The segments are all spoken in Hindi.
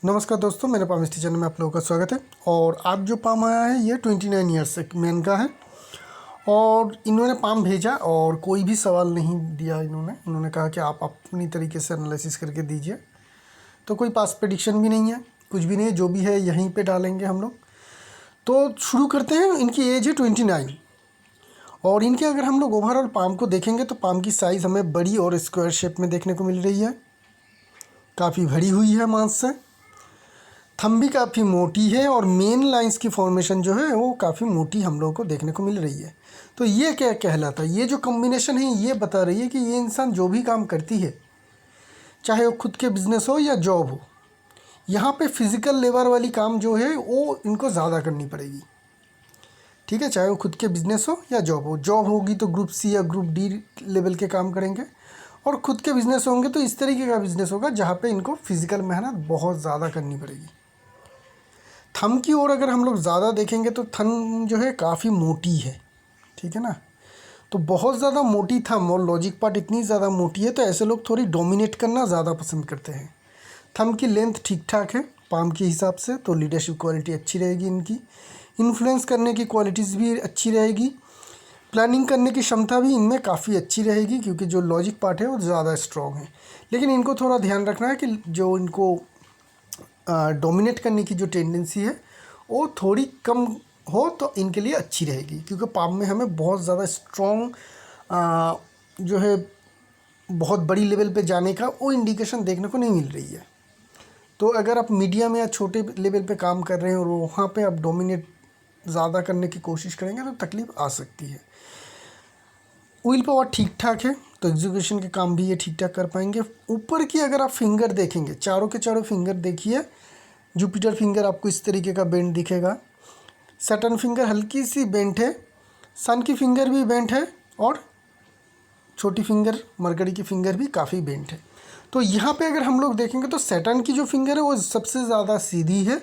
नमस्कार दोस्तों, मेरे पाम चैनल में आप लोगों का स्वागत है। और आज जो पाम आया है ये 29 ईयर्स एक मैन का है। और इन्होंने पाम भेजा और कोई भी सवाल नहीं दिया। इन्होंने कहा कि आप अपनी तरीके से एनालिसिस करके दीजिए। तो कोई पास प्रेडिक्शन भी नहीं है, कुछ भी नहीं है, जो भी है यहीं पे डालेंगे हम लोग। तो शुरू करते हैं। इनकी एज है 29 और इनके अगर हम लोग ओवरऑल पाम को देखेंगे तो पाम की साइज़ हमें बड़ी और स्क्वायर शेप में देखने को मिल रही है। काफ़ी भरी हुई है मांस से। थंब भी काफ़ी मोटी है और मेन लाइंस की फॉर्मेशन जो है वो काफ़ी मोटी हम लोगों को देखने को मिल रही है। तो ये क्या कहलाता है, ये जो कॉम्बिनेशन है ये बता रही है कि ये इंसान जो भी काम करती है, चाहे वो खुद के बिजनेस हो या जॉब हो, यहाँ पे फिज़िकल लेबर वाली काम जो है वो इनको ज़्यादा करनी पड़ेगी। ठीक है, चाहे वो खुद के बिजनेस हो या जॉब हो। जॉब होगी तो ग्रुप सी या ग्रुप डी लेवल के काम करेंगे, और ख़ुद के बिज़नेस होंगे तो इस तरीके का बिज़नेस होगा जहाँ पे इनको फिज़िकल मेहनत बहुत ज़्यादा करनी पड़ेगी। थंब की ओर अगर हम लोग ज़्यादा देखेंगे तो थंब जो है काफ़ी मोटी है। ठीक है ना, तो बहुत ज़्यादा मोटी थंब और लॉजिक पार्ट इतनी ज़्यादा मोटी है तो ऐसे लोग थोड़ी डोमिनेट करना ज़्यादा पसंद करते हैं। थंब की लेंथ ठीक ठाक है पाम के हिसाब से, तो लीडरशिप क्वालिटी अच्छी रहेगी इनकी। इन्फ्लुएंस करने की क्वालिटीज़ भी अच्छी रहेगी। प्लानिंग करने की क्षमता भी इनमें काफ़ी अच्छी रहेगी, क्योंकि जो लॉजिक पार्ट है वो ज़्यादा स्ट्रॉन्ग है। लेकिन इनको थोड़ा ध्यान रखना है कि जो इनको डोमिनेट करने की जो टेंडेंसी है वो थोड़ी कम हो तो इनके लिए अच्छी रहेगी, क्योंकि पाम में हमें बहुत ज़्यादा स्ट्रॉन्ग जो है बहुत बड़ी लेवल पे जाने का वो इंडिकेशन देखने को नहीं मिल रही है। तो अगर आप मीडियम या छोटे लेवल पे काम कर रहे हैं और वहाँ पे आप डोमिनेट ज़्यादा करने की कोशिश करेंगे तो तकलीफ़ आ सकती है। व्हील पावर ठीक ठाक है, तो एग्जीक्यूशन के काम भी ये ठीक ठाक कर पाएंगे। ऊपर की अगर आप फिंगर देखेंगे, चारों के चारों फिंगर देखिए, जुपिटर फिंगर आपको इस तरीके का बेंट दिखेगा। सैटर्न फिंगर हल्की सी बेंट है, सन की फिंगर भी बेंट है, और छोटी फिंगर मरकरी की फिंगर भी काफ़ी बेंट है। तो यहाँ पे अगर हम लोग देखेंगे तो सैटर्न की जो फिंगर है वो सबसे ज़्यादा सीधी है,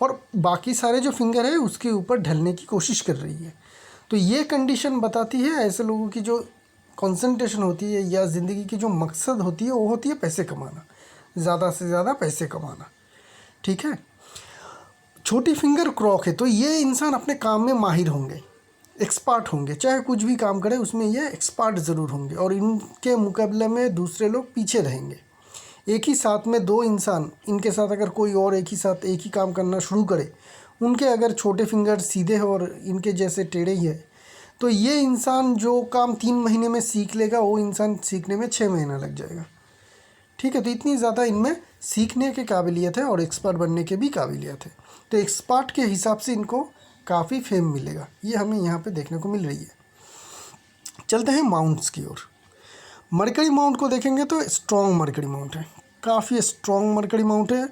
और बाकी सारे जो फिंगर है उसके ऊपर ढलने की कोशिश कर रही है। तो ये कंडीशन बताती है ऐसे लोगों की जो कंसंट्रेशन होती है या ज़िंदगी की जो मकसद होती है वो होती है पैसे कमाना, ज़्यादा से ज़्यादा पैसे कमाना। ठीक है, छोटी फिंगर क्रॉक है, तो ये इंसान अपने काम में माहिर होंगे, एक्सपर्ट होंगे, चाहे कुछ भी काम करे उसमें ये एक्सपर्ट ज़रूर होंगे, और इनके मुकाबले में दूसरे लोग पीछे रहेंगे। एक ही साथ में दो इंसान, इनके साथ अगर कोई और एक ही साथ एक ही काम करना शुरू करे, उनके अगर छोटे फिंगर सीधे हैं और इनके जैसे टेढ़े ही है, तो ये इंसान जो काम 3 महीने में सीख लेगा वो इंसान सीखने में 6 महीना लग जाएगा। ठीक है, तो इतनी ज़्यादा इनमें सीखने की काबिलियत है और एक्सपर्ट बनने के भी काबिलियत है। तो एक्सपर्ट के हिसाब से इनको काफ़ी फेम मिलेगा, ये हमें यहाँ पे देखने को मिल रही है। चलते हैं माउंट्स की ओर। मरकरी माउंट को देखेंगे तो स्ट्रॉन्ग मरकरी माउंट है, काफ़ी स्ट्रॉन्ग मरकरी माउंट है।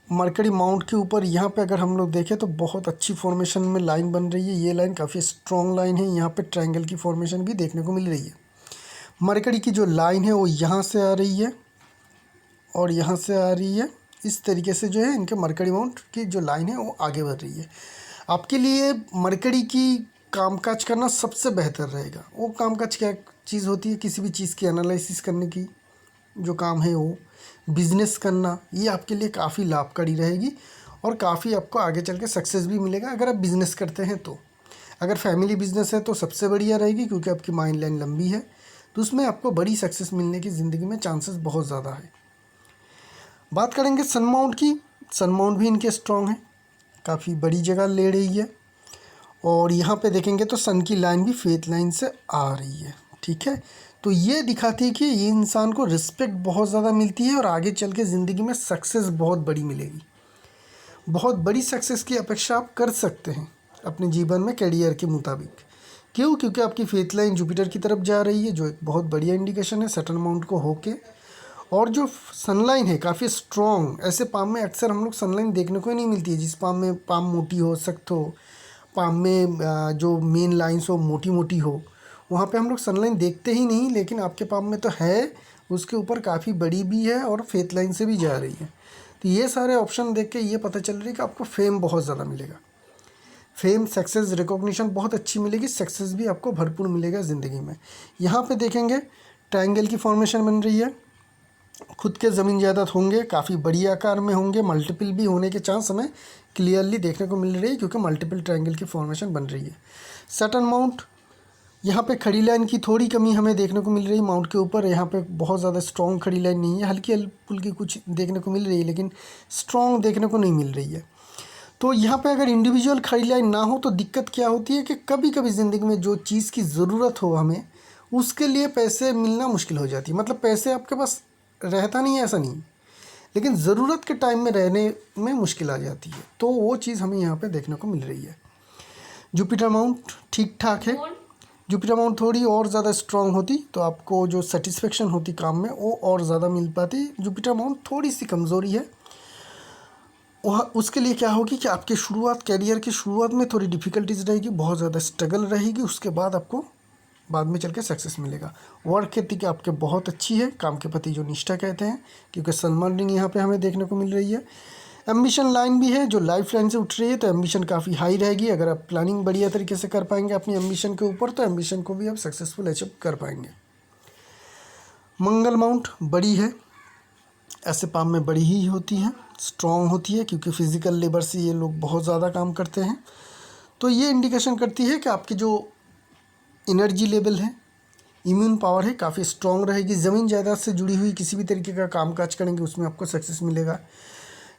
मरकरी माउंट के ऊपर यहाँ पे अगर हम लोग देखें तो बहुत अच्छी फॉर्मेशन में लाइन बन रही है। ये लाइन काफ़ी स्ट्रॉन्ग लाइन है, यहाँ पे ट्रायंगल की फॉर्मेशन भी देखने को मिल रही है। मरकरी की जो लाइन है वो यहाँ से आ रही है और यहाँ से आ रही है। इस तरीके से जो है इनके मरकरी माउंट की जो लाइन है वो आगे बढ़ रही है। आपके लिए मरकरी की कामकाज करना सबसे बेहतर रहेगा। वो कामकाज क्या चीज़ होती है, किसी भी चीज़ की एनालिसिस करने की जो काम है वो बिज़नेस करना, ये आपके लिए काफ़ी लाभकारी रहेगी और काफ़ी आपको आगे चल के सक्सेस भी मिलेगा अगर आप बिज़नेस करते हैं तो। अगर फैमिली बिज़नेस है तो सबसे बढ़िया रहेगी, क्योंकि आपकी माइंड लाइन लंबी है, तो उसमें आपको बड़ी सक्सेस मिलने की ज़िंदगी में चांसेस बहुत ज़्यादा है। बात करेंगे सन माउंट की। सन माउंट भी इनके स्ट्रॉन्ग है, काफ़ी बड़ी जगह ले रही है, और यहाँ पे देखेंगे तो सन की लाइन भी फेथ लाइन से आ रही है। ठीक है, तो ये दिखाती है कि ये इंसान को रिस्पेक्ट बहुत ज़्यादा मिलती है और आगे चल के ज़िंदगी में सक्सेस बहुत बड़ी मिलेगी। बहुत बड़ी सक्सेस की अपेक्षा आप कर सकते हैं अपने जीवन में कैरियर के मुताबिक। क्यों? क्योंकि आपकी फेथ लाइन जुपिटर की तरफ जा रही है, जो एक बहुत बढ़िया इंडिकेशन है सैटर्न माउंट को होके। और जो सनलाइन है काफ़ी स्ट्रॉन्ग, ऐसे पाम में अक्सर हम लोग सनलाइन देखने को ही नहीं मिलती है। जिस पाम में पाम मोटी हो, सख्त हो, पाम में जो मेन लाइन्स हो मोटी मोटी हो, वहाँ पे हम लोग सनलाइन देखते ही नहीं। लेकिन आपके पाम में तो है, उसके ऊपर काफ़ी बड़ी भी है और फेथ लाइन से भी जा रही है। तो ये सारे ऑप्शन देख के ये पता चल रही है कि आपको फेम बहुत ज़्यादा मिलेगा। फेम, सक्सेस, रिकॉग्निशन बहुत अच्छी मिलेगी, सक्सेस भी आपको भरपूर मिलेगा ज़िंदगी में। यहाँ पे देखेंगे ट्रायंगल की फॉर्मेशन बन रही है, खुद के ज़मीन जायदाद होंगे, काफ़ी बड़ी आकार में होंगे, मल्टीपल भी होने के चांस हमें क्लियरली देखने को मिल रही है क्योंकि मल्टीपल ट्रायंगल की फॉर्मेशन बन रही है। सर्टेन माउंट, यहाँ पे खड़ी लाइन की थोड़ी कमी हमें देखने को मिल रही है माउंट के ऊपर। यहाँ पे बहुत ज़्यादा स्ट्रॉन्ग खड़ी लाइन नहीं है, हल्की फुल्की कुछ देखने को मिल रही है लेकिन स्ट्रॉन्ग देखने को नहीं मिल रही है। तो यहाँ पे अगर इंडिविजुअल खड़ी लाइन ना हो तो दिक्कत क्या होती है कि कभी कभी ज़िंदगी में जो चीज़ की ज़रूरत हो हमें, उसके लिए पैसे मिलना मुश्किल हो जाती है। मतलब पैसे आपके पास रहता नहीं है ऐसा नहीं, लेकिन ज़रूरत के टाइम में रहने में मुश्किल आ जाती है। तो वो चीज़ हमें यहाँ पे देखने को मिल रही है। जुपिटर माउंट ठीक ठाक है। जुपिटर माउंट थोड़ी और ज़्यादा स्ट्रांग होती तो आपको जो सेटिस्फेक्शन होती काम में वो और ज़्यादा मिल पाती। जुपिटर माउंट थोड़ी सी कमज़ोरी है। वह उसके लिए क्या होगी कि आपके शुरुआत, कैरियर की शुरुआत में थोड़ी डिफ़िकल्टीज रहेगी, बहुत ज़्यादा स्ट्रगल रहेगी, उसके बाद आपको बाद में चल के सक्सेस मिलेगा। वर्क एथिक आपके बहुत अच्छी है, काम के प्रति जो निष्ठा कहते हैं, क्योंकि सलमान रिंग यहाँ पे हमें देखने को मिल रही है। एम्बिशन लाइन भी है जो लाइफ लाइन से उठ रही है, तो एम्बिशन काफ़ी हाई रहेगी। अगर आप प्लानिंग बढ़िया तरीके से कर पाएंगे अपनी एम्बिशन के ऊपर तो एम्बिशन को भी आप सक्सेसफुल अचीव कर पाएंगे। मंगल माउंट बड़ी है, ऐसे पाम में बड़ी ही होती है, स्ट्रॉन्ग होती है क्योंकि फिज़िकल लेबर से ये लोग बहुत ज़्यादा काम करते हैं। तो ये इंडिकेशन करती है कि आपकी जो एनर्जी लेवल है, इम्यून पावर है, काफ़ी स्ट्रॉन्ग रहेगी। ज़मीन जायदाद से जुड़ी हुई किसी भी तरीके का कामकाज करेंगे उसमें आपको सक्सेस मिलेगा,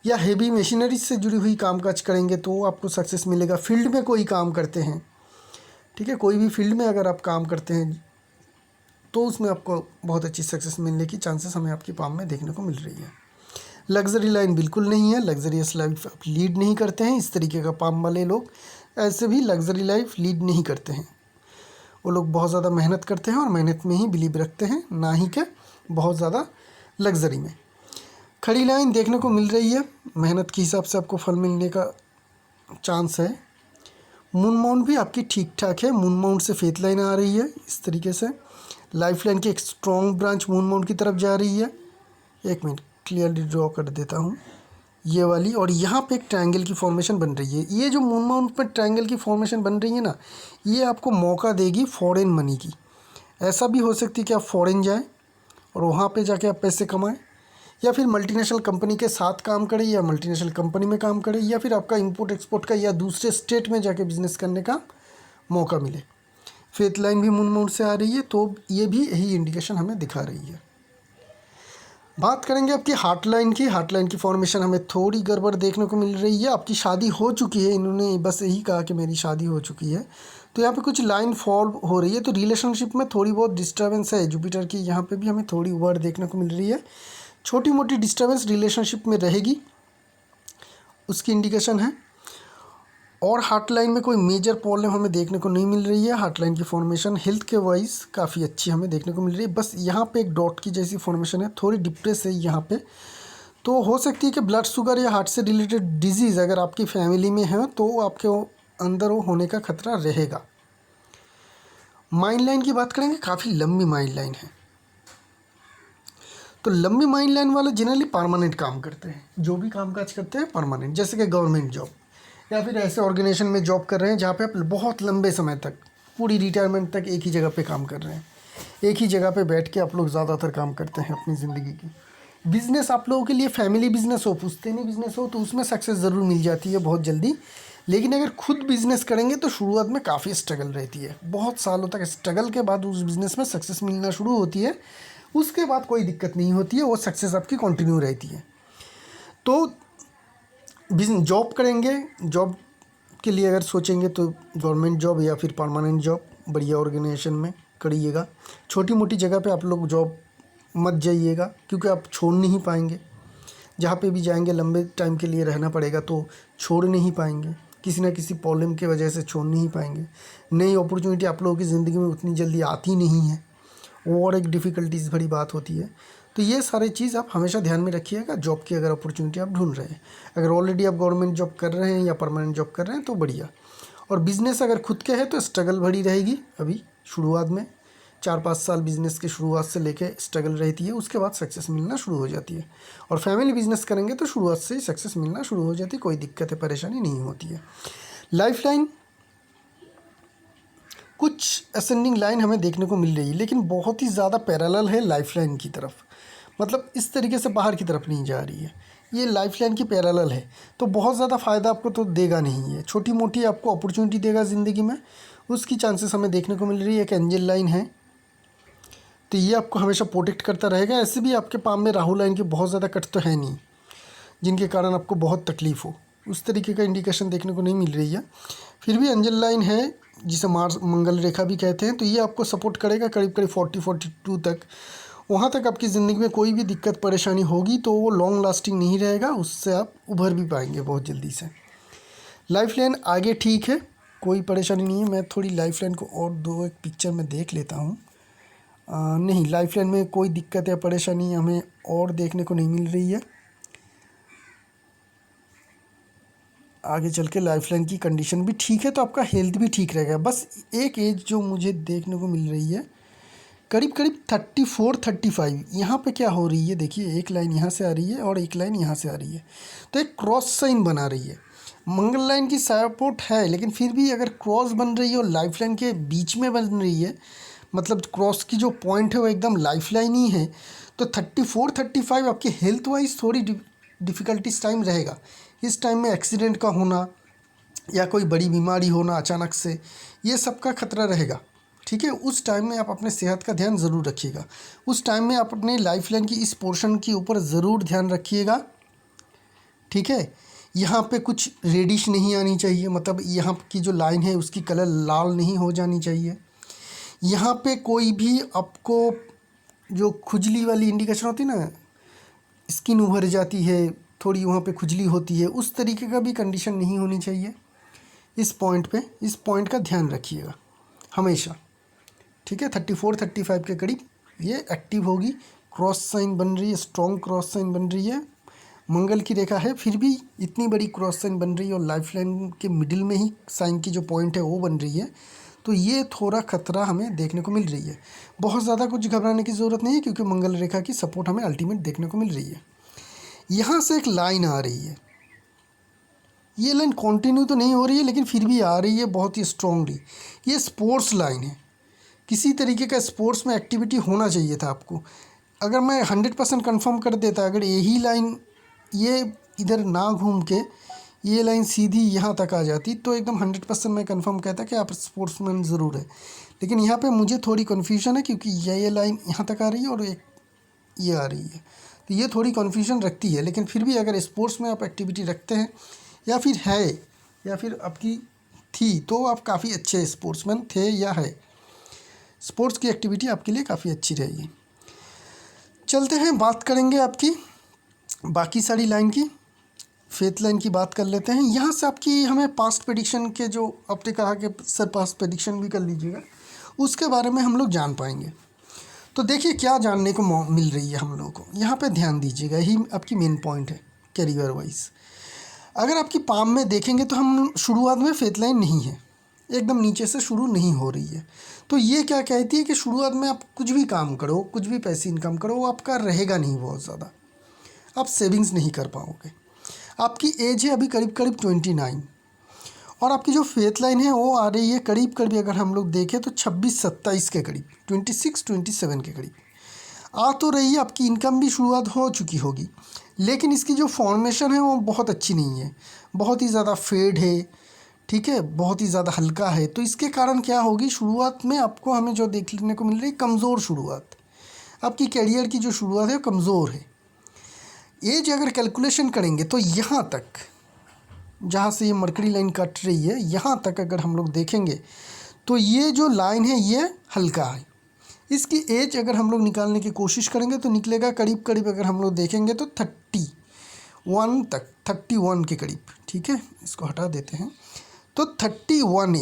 या हेवी मशीनरी से जुड़ी हुई कामकाज करेंगे तो आपको सक्सेस मिलेगा। फील्ड में कोई काम करते हैं, ठीक है, कोई भी फील्ड में अगर आप काम करते हैं तो उसमें आपको बहुत अच्छी सक्सेस मिलने की चांसेस हमें आपकी पाम में देखने को मिल रही है। लग्जरी लाइन बिल्कुल नहीं है, लग्जरियस लाइफ आप लीड नहीं करते हैं। इस तरीके का पाम वाले लोग ऐसे भी लग्जरी लाइफ लीड नहीं करते हैं। वो लोग बहुत ज़्यादा मेहनत करते हैं और मेहनत में ही बिलीव रखते हैं, ना ही कि बहुत ज़्यादा लग्जरी में। खड़ी लाइन देखने को मिल रही है, मेहनत के हिसाब से आपको फल मिलने का चांस है। मून माउंट भी आपकी ठीक ठाक है, मून माउंट से फेथ लाइन आ रही है इस तरीके से। लाइफ लाइन की एक स्ट्रॉन्ग ब्रांच मून माउंट की तरफ जा रही है। एक मिनट क्लियरली ड्रॉ कर देता हूँ ये वाली, और यहाँ पे एक ट्रायंगल की फॉर्मेशन बन रही है। ये जो मून माउंट पर ट्रायंगल की फॉर्मेशन बन रही है ना, ये आपको मौका देगी फॉरेन मनी की। ऐसा भी हो सकती है कि आप फॉरेन जाएं और वहाँ पे जाके आप पैसे कमाएं, या फिर मल्टीनेशनल कंपनी के साथ काम करें, या मल्टीनेशनल कंपनी में काम करें, या फिर आपका इंपोर्ट एक्सपोर्ट का या दूसरे स्टेट में जाके बिजनेस करने का मौका मिले। फेथ लाइन भी मून माउंट से आ रही है, तो ये भी यही इंडिकेशन हमें दिखा रही है। बात करेंगे आपकी हार्ट लाइन की। हार्ट लाइन की फॉर्मेशन हमें थोड़ी गड़बड़ देखने को मिल रही है। आपकी शादी हो चुकी है, इन्होंने बस यही कहा कि मेरी शादी हो चुकी है, तो यहाँ पे कुछ लाइन फॉल हो रही है, तो रिलेशनशिप में थोड़ी बहुत डिस्टर्बेंस है। जुपिटर की यहाँ पे भी हमें थोड़ी वर्ड देखने को मिल रही है, छोटी मोटी डिस्टर्बेंस रिलेशनशिप में रहेगी, उसकी इंडिकेशन है। और हार्ट लाइन में कोई मेजर प्रॉब्लम हमें देखने को नहीं मिल रही है। हार्ट लाइन की फॉर्मेशन हेल्थ के वाइज काफ़ी अच्छी हमें देखने को मिल रही है। बस यहाँ पे एक डॉट की जैसी फॉर्मेशन है, थोड़ी डिप्रेस है यहाँ पे, तो हो सकती है कि ब्लड शुगर या हार्ट से रिलेटेड डिजीज़ अगर आपकी फैमिली में है तो आपके अंदर वो होने का खतरा रहेगा। माइंड लाइन की बात करेंगे, काफ़ी लंबी माइंड लाइन है, तो लंबी माइंड लाइन वाले जनरली परमानेंट काम करते हैं, जो भी कामकाज करते हैं परमानेंट, जैसे कि गवर्नमेंट जॉब या फिर ऐसे ऑर्गेनाइजेशन में जॉब कर रहे हैं जहाँ पे आप बहुत लंबे समय तक, पूरी रिटायरमेंट तक एक ही जगह पे काम कर रहे हैं, एक ही जगह पे बैठ के आप लोग ज़्यादातर काम करते हैं अपनी ज़िंदगी की। बिज़नेस आप लोगों के लिए फैमिली बिजनेस हो, पुश्तैनी बिजनेस हो, तो उसमें सक्सेस ज़रूर मिल जाती है बहुत जल्दी। लेकिन अगर खुद बिज़नेस करेंगे तो शुरुआत में काफ़ी स्ट्रगल रहती है, बहुत सालों तक स्ट्रगल के बाद उस बिज़नेस में सक्सेस मिलना शुरू होती है। उसके बाद कोई दिक्कत नहीं होती है, वो सक्सेस आपकी कंटिन्यू रहती है। तो बिजनेस जॉब करेंगे, जॉब के लिए अगर सोचेंगे तो गवर्नमेंट जॉब या फिर परमानेंट जॉब बढ़िया ऑर्गेनाइजेशन में करिएगा। छोटी मोटी जगह पे आप लोग जॉब मत जाइएगा, क्योंकि आप छोड़ नहीं पाएंगे। जहाँ पे भी जाएंगे लंबे टाइम के लिए रहना पड़ेगा, तो छोड़ नहीं पाएंगे, किसी ना किसी प्रॉब्लम की वजह से छोड़ नहीं पाएंगे। नई अपॉर्चुनिटी आप लोगों की ज़िंदगी में उतनी जल्दी आती नहीं है, और एक डिफ़िकल्टीज़ भरी बात होती है। तो ये सारी चीज़ आप हमेशा ध्यान में रखिएगा जॉब की अगर अपॉर्चुनिटी आप ढूंढ रहे हैं। अगर ऑलरेडी आप गवर्नमेंट जॉब कर रहे हैं या परमानेंट जॉब कर रहे हैं तो बढ़िया। और बिज़नेस अगर खुद के है तो स्ट्रगल भरी रहेगी। अभी शुरुआत में 4-5 साल बिज़नेस की शुरुआत से लेके स्ट्रगल रहती है, उसके बाद सक्सेस मिलना शुरू हो जाती है। और फैमिली बिज़नेस करेंगे तो शुरुआत से ही सक्सेस मिलना शुरू हो जाती है, कोई दिक्कत है परेशानी नहीं होती है। लाइफ लाइन कुछ असेंडिंग लाइन हमें देखने को मिल रही है, लेकिन बहुत ही ज़्यादा पैरेलल है लाइफ लाइन की तरफ। मतलब इस तरीके से बाहर की तरफ नहीं जा रही है, ये लाइफ लाइन की पैरेलल है। तो बहुत ज़्यादा फ़ायदा आपको तो देगा नहीं, है छोटी मोटी आपको अपॉर्चुनिटी देगा ज़िंदगी में, उसकी चांसेस हमें देखने को मिल रही है। एक एंजल लाइन है, तो ये आपको हमेशा प्रोटेक्ट करता रहेगा। ऐसे भी आपके पाम में राहु लाइन की बहुत ज़्यादा कट तो है नहीं जिनके कारण आपको बहुत तकलीफ़ हो, उस तरीके का इंडिकेशन देखने को नहीं मिल रही है। फिर भी एंजल लाइन है जिसे मार्स मंगल रेखा भी कहते हैं, तो ये आपको सपोर्ट करेगा करीब करीब 42 तक। वहाँ तक आपकी ज़िंदगी में कोई भी दिक्कत परेशानी होगी तो वो लॉन्ग लास्टिंग नहीं रहेगा, उससे आप उभर भी पाएंगे बहुत जल्दी से। लाइफ लाइन आगे ठीक है, कोई परेशानी नहीं है। मैं थोड़ी लाइफ लाइन को और दो एक पिक्चर में देख लेता हूँ। नहीं, लाइफ लाइन में कोई दिक्कत या परेशानी हमें और देखने को नहीं मिल रही है। आगे चल के लाइफ लाइन की कंडीशन भी ठीक है, तो आपका हेल्थ भी ठीक रहेगा। बस एक एज जो मुझे देखने को मिल रही है करीब करीब 34-35, यहाँ पे क्या हो रही है देखिए, एक लाइन यहाँ से आ रही है और एक लाइन यहाँ से आ रही है, तो एक क्रॉस साइन बना रही है। मंगल लाइन की सपोर्ट है, लेकिन फिर भी अगर क्रॉस बन रही है और लाइफ लाइन के बीच में बन रही है, मतलब क्रॉस की जो पॉइंट है वो एकदम लाइफ लाइन ही है, तो 34-35 आपकी हेल्थ वाइज थोड़ी डिफ़िकल्टीज टाइम रहेगा। इस टाइम में एक्सीडेंट का होना या कोई बड़ी बीमारी होना अचानक से, ये सब का खतरा रहेगा। ठीक है, उस टाइम में आप अपने सेहत का ध्यान ज़रूर रखिएगा। उस टाइम में आप अपने लाइफ लाइन की इस पोर्शन के ऊपर ज़रूर ध्यान रखिएगा। ठीक है, यहाँ पे कुछ रेडिश नहीं आनी चाहिए, मतलब यहाँ की जो लाइन है उसकी कलर लाल नहीं हो जानी चाहिए। यहाँ पे कोई भी आपको जो खुजली वाली इंडिकेशन होती है ना, स्किन उभर जाती है, थोड़ी वहाँ पे खुजली होती है, उस तरीके का भी कंडीशन नहीं होनी चाहिए। इस पॉइंट का ध्यान रखिएगा हमेशा। ठीक है, 34-35 के करीब ये एक्टिव होगी। क्रॉस साइन बन रही है, स्ट्रॉन्ग क्रॉस साइन बन रही है, मंगल की रेखा है, फिर भी इतनी बड़ी क्रॉस साइन बन रही है और लाइफ लाइन के मिडिल में ही साइन की जो पॉइंट है वो बन रही है, तो ये थोड़ा खतरा हमें देखने को मिल रही है। बहुत ज़्यादा कुछ घबराने की ज़रूरत नहीं है, क्योंकि मंगल रेखा की सपोर्ट हमें अल्टीमेट देखने को मिल रही है। यहाँ से एक लाइन आ रही है, ये लाइन कंटिन्यू तो नहीं हो रही है लेकिन फिर भी आ रही है बहुत ही स्ट्रांगली। ये स्पोर्ट्स लाइन है, किसी तरीके का स्पोर्ट्स में एक्टिविटी होना चाहिए था आपको। अगर मैं 100% कन्फर्म कर देता, अगर यही लाइन ये इधर ना घूम के ये लाइन सीधी यहाँ तक आ जाती, तो एकदम 100% मैं कन्फर्म कहता कि आप स्पोर्ट्समैन ज़रूर है। लेकिन यहाँ पे मुझे थोड़ी कन्फ्यूजन है, क्योंकि ये लाइन यहाँ तक आ रही है और एक ये आ रही है, तो ये थोड़ी कन्फ्यूजन रखती है। लेकिन फिर भी अगर स्पोर्ट्स में आप एक्टिविटी रखते हैं या फिर है या फिर आपकी थी, तो आप काफ़ी अच्छे स्पोर्ट्समैन थे या है। स्पोर्ट्स की एक्टिविटी आपके लिए काफ़ी अच्छी रहेगी। चलते हैं, बात करेंगे आपकी बाकी सारी लाइन की। फेथ लाइन की बात कर लेते हैं। यहाँ से आपकी हमें पास्ट प्रेडिक्शन के जो आपने कहा कि सर पास्ट प्रेडिक्शन भी कर लीजिएगा, उसके बारे में हम लोग जान पाएंगे। तो देखिए क्या जानने को मिल रही है हम लोगों को, यहाँ पे ध्यान दीजिएगा, यही आपकी मेन पॉइंट है कैरियर वाइज। अगर आपकी पाम में देखेंगे तो हम शुरुआत में फेथ लाइन नहीं है, एकदम नीचे से शुरू नहीं हो रही है। तो ये क्या कहती है कि शुरुआत में आप कुछ भी काम करो, कुछ भी पैसे इनकम करो, वो आपका रहेगा नहीं बहुत ज़्यादा, आप सेविंग्स नहीं कर पाओगे। आपकी एज है अभी करीब करीब 29, और आपकी जो फेथ लाइन है वो आ रही है करीब करीब, अगर हम लोग देखें तो 26-27 के करीब, 26-27 के करीब आ तो रही है। आपकी इनकम भी शुरुआत हो चुकी होगी, लेकिन इसकी जो फॉर्मेशन है वो बहुत अच्छी नहीं है, बहुत ही ज़्यादा फेड है। ठीक है, बहुत ही ज़्यादा हल्का है। तो इसके कारण क्या होगी, शुरुआत में आपको हमें जो देखने को मिल रही है कमज़ोर शुरुआत, आपकी करियर की जो शुरुआत है वो कमज़ोर है। एज अगर कैलकुलेशन करेंगे तो यहाँ तक, जहाँ से ये मरकरी लाइन कट रही है, यहाँ तक अगर हम लोग देखेंगे तो ये जो लाइन है ये हल्का है। इसकी एज अगर हम लोग निकालने की कोशिश करेंगे तो निकलेगा करीब करीब, अगर हम लोग देखेंगे तो 31 तक, 31 के करीब। ठीक है, इसको हटा देते हैं। तो 31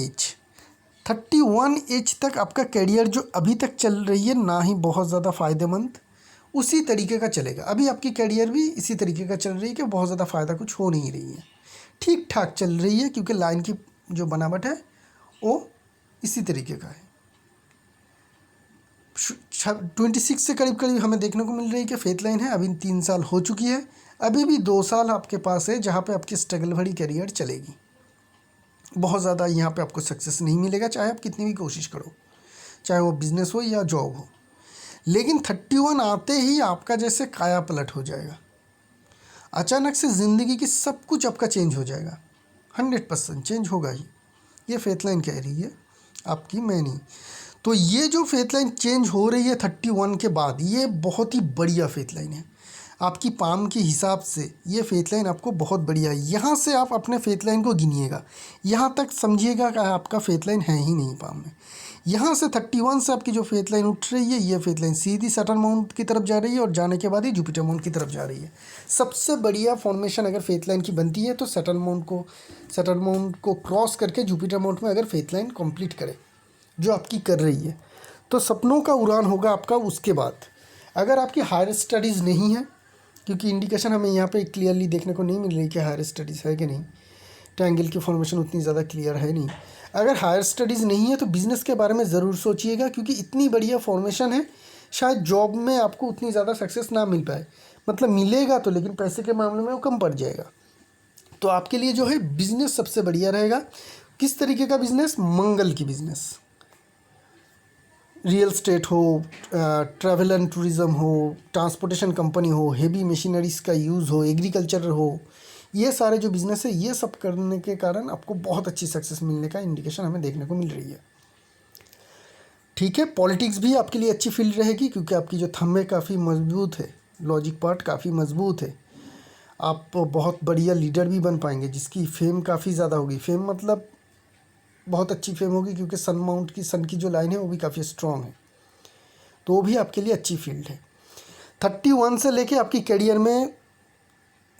एज तक आपका करियर जो अभी तक चल रही है, ना ही बहुत ज़्यादा फ़ायदेमंद, उसी तरीके का चलेगा। अभी आपकी करियर भी इसी तरीके का चल रही है कि बहुत ज़्यादा फ़ायदा कुछ हो नहीं रही है, ठीक ठाक चल रही है, क्योंकि लाइन की जो बनावट है वो इसी तरीके का है। 26 से करीब करीब हमें देखने को मिल रही है कि फेथ लाइन है, अभी 3 साल हो चुकी है, अभी भी 2 साल आपके पास है जहाँ पे आपकी स्ट्रगल भरी करियर चलेगी। बहुत ज़्यादा यहाँ पे आपको सक्सेस नहीं मिलेगा, चाहे आप कितनी भी कोशिश करो, चाहे वो बिज़नेस हो या जॉब हो। लेकिन 31 आते ही आपका जैसे काया पलट हो जाएगा, अचानक से ज़िंदगी की सब कुछ आपका चेंज हो जाएगा, 100% चेंज होगा ही। ये फेथ लाइन कह रही है आपकी, मैं नहीं। तो ये जो फेथ लाइन चेंज हो रही है 31 के बाद, ये बहुत ही बढ़िया फेथ लाइन है आपकी पाम के हिसाब से। ये फेथ लाइन आपको बहुत बढ़िया है। यहाँ से आप अपने फेथ लाइन को गिनिएगा, यहाँ तक समझिएगा कि आपका फेथ लाइन है ही नहीं पाम में। यहाँ से 31 से आपकी जो फेथ लाइन उठ रही है, ये फेथ लाइन सीधी सैटर्न माउंट की तरफ जा रही है और जाने के बाद ही जुपिटर माउंट की तरफ जा रही है। सबसे बढ़िया फॉर्मेशन अगर फेथ लाइन की बनती है तो सैटर्न माउंट को क्रॉस करके जुपिटर माउंट में अगर फेथ लाइन कंप्लीट करे जो आपकी कर रही है, तो सपनों का उड़ान होगा आपका। उसके बाद अगर आपकी हायर स्टडीज़ नहीं है, क्योंकि इंडिकेशन हमें यहाँ पे क्लियरली देखने को नहीं मिल रही कि हायर स्टडीज़ है कि नहीं, ट्रायंगल की फॉर्मेशन उतनी ज़्यादा क्लियर है नहीं। अगर हायर स्टडीज़ नहीं है तो बिज़नेस के बारे में ज़रूर सोचिएगा, क्योंकि इतनी बढ़िया फॉर्मेशन है, शायद जॉब में आपको उतनी ज़्यादा सक्सेस ना मिल पाए, मतलब मिलेगा तो, लेकिन पैसे के मामले में वो कम पड़ जाएगा। तो आपके लिए जो है बिज़नेस सबसे बढ़िया रहेगा। किस तरीके का बिज़नेस? मंगल की बिज़नेस, रियल स्टेट हो, ट्रैवल एंड टूरिज़्म हो, ट्रांसपोर्टेशन कंपनी हो, हेवी मशीनरीज़ का यूज़ हो, एग्रीकल्चर हो, ये सारे जो बिज़नेस है, ये सब करने के कारण आपको बहुत अच्छी सक्सेस मिलने का इंडिकेशन हमें देखने को मिल रही है। ठीक है, पॉलिटिक्स भी आपके लिए अच्छी फील्ड रहेगी, क्योंकि आपकी जो थंब है काफ़ी मजबूत है, लॉजिक पार्ट काफ़ी मजबूत है। आप बहुत बढ़िया लीडर भी बन पाएंगे, जिसकी फेम काफ़ी ज़्यादा होगी। फेम मतलब बहुत अच्छी फेम होगी, क्योंकि सन की जो लाइन है वो भी काफ़ी स्ट्रॉन्ग है, तो वो भी आपके लिए अच्छी फील्ड है। 31 से लेके आपकी करियर में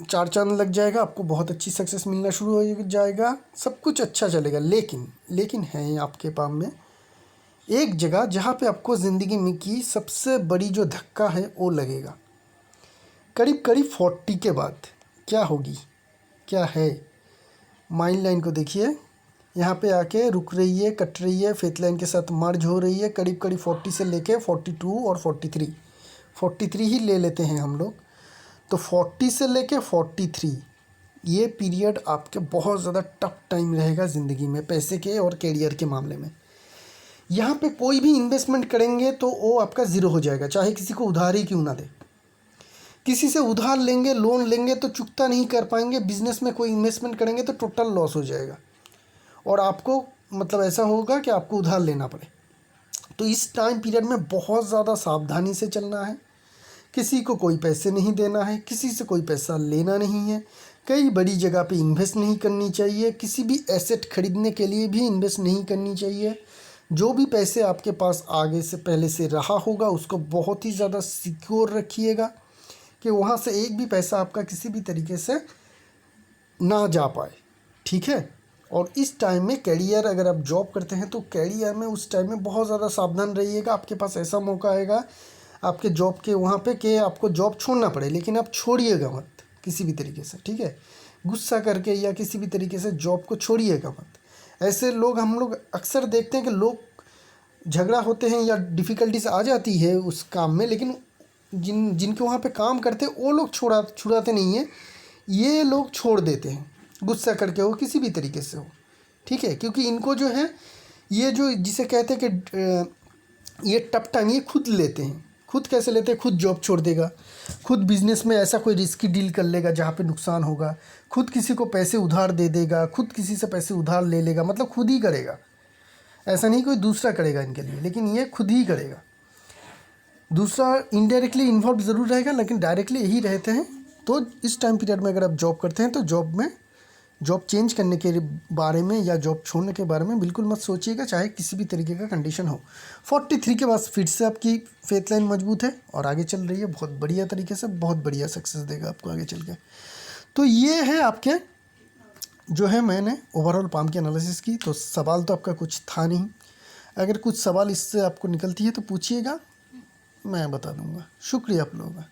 चार चांद लग जाएगा, आपको बहुत अच्छी सक्सेस मिलना शुरू हो जाएगा, सब कुछ अच्छा चलेगा। लेकिन है आपके पास में एक जगह जहाँ पे आपको ज़िंदगी में की सबसे बड़ी जो धक्का है वो लगेगा, करीब 40 के बाद। क्या होगी, क्या है? माइंड लाइन को देखिए, यहाँ पे आके रुक रही है, कट रही है, फेथ लाइन के साथ मर्ज हो रही है, करीब 40 से लेके 42 और 43 ही ले लेते हैं हम लोग। तो 40 से लेके 43 ये पीरियड आपके बहुत ज़्यादा टफ टाइम रहेगा ज़िंदगी में, पैसे के और कैरियर के मामले में। यहाँ पे कोई भी इन्वेस्टमेंट करेंगे तो वो आपका ज़ीरो हो जाएगा, चाहे किसी को उधार ही क्यों ना दे। किसी से उधार लेंगे, लोन लेंगे तो चुकता नहीं कर पाएंगे। बिजनेस में कोई इन्वेस्टमेंट करेंगे तो टोटल लॉस हो जाएगा, और आपको मतलब ऐसा होगा कि आपको उधार लेना पड़े। तो इस टाइम पीरियड में बहुत ज़्यादा सावधानी से चलना है। किसी को कोई पैसे नहीं देना है, किसी से कोई पैसा लेना नहीं है, कई बड़ी जगह पे इन्वेस्ट नहीं करनी चाहिए, किसी भी एसेट खरीदने के लिए भी इन्वेस्ट नहीं करनी चाहिए। जो भी पैसे आपके पास आगे से पहले से रहा होगा उसको बहुत ही ज़्यादा सिक्योर रखिएगा, कि वहाँ से एक भी पैसा आपका किसी भी तरीके से ना जा पाए। ठीक है। और इस टाइम में कैरियर, अगर आप जॉब करते हैं तो कैरियर में उस टाइम में बहुत ज़्यादा सावधान रहिएगा। आपके पास ऐसा मौका आएगा आपके जॉब के वहाँ पे कि आपको जॉब छोड़ना पड़े, लेकिन आप छोड़िएगा मत किसी भी तरीके से। ठीक है, गुस्सा करके या किसी भी तरीके से जॉब को छोड़िएगा मत। ऐसे लोग हम लोग अक्सर देखते हैं कि लोग झगड़ा होते हैं या डिफ़िकल्टीज आ जाती है उस काम में, लेकिन जिनके वहाँ पे काम करते हैं वो लोग छुड़ाते नहीं हैं, ये लोग छोड़ देते हैं, गुस्सा करके हो किसी भी तरीके से हो। ठीक है, क्योंकि इनको जो है ये जो जिसे कहते हैं कि ये टफ टाइम ये खुद लेते हैं। खुद कैसे लेते हैं? खुद जॉब छोड़ देगा, खुद बिजनेस में ऐसा कोई रिस्की डील कर लेगा जहाँ पे नुकसान होगा, खुद किसी को पैसे उधार दे देगा, खुद किसी से पैसे उधार ले लेगा, मतलब खुद ही करेगा। ऐसा नहीं कोई दूसरा करेगा इनके लिए, लेकिन ये खुद ही करेगा। दूसरा इनडायरेक्टली इन्वॉल्व ज़रूर रहेगा, लेकिन डायरेक्टली यही रहते हैं। तो इस टाइम पीरियड में अगर आप जॉब करते हैं तो जॉब चेंज करने के बारे में या जॉब छोड़ने के बारे में बिल्कुल मत सोचिएगा, चाहे किसी भी तरीके का कंडीशन हो। 43 के बाद फिर से आपकी फेथ लाइन मजबूत है और आगे चल रही है बहुत बढ़िया तरीके से, बहुत बढ़िया सक्सेस देगा आपको आगे चल के। तो ये है आपके जो है, मैंने ओवरऑल पाम की एनालिसिस की। तो सवाल तो आपका कुछ था नहीं, अगर कुछ सवाल इससे आपको निकलती है तो पूछिएगा, मैं बता दूंगा। शुक्रिया आप लोगों का।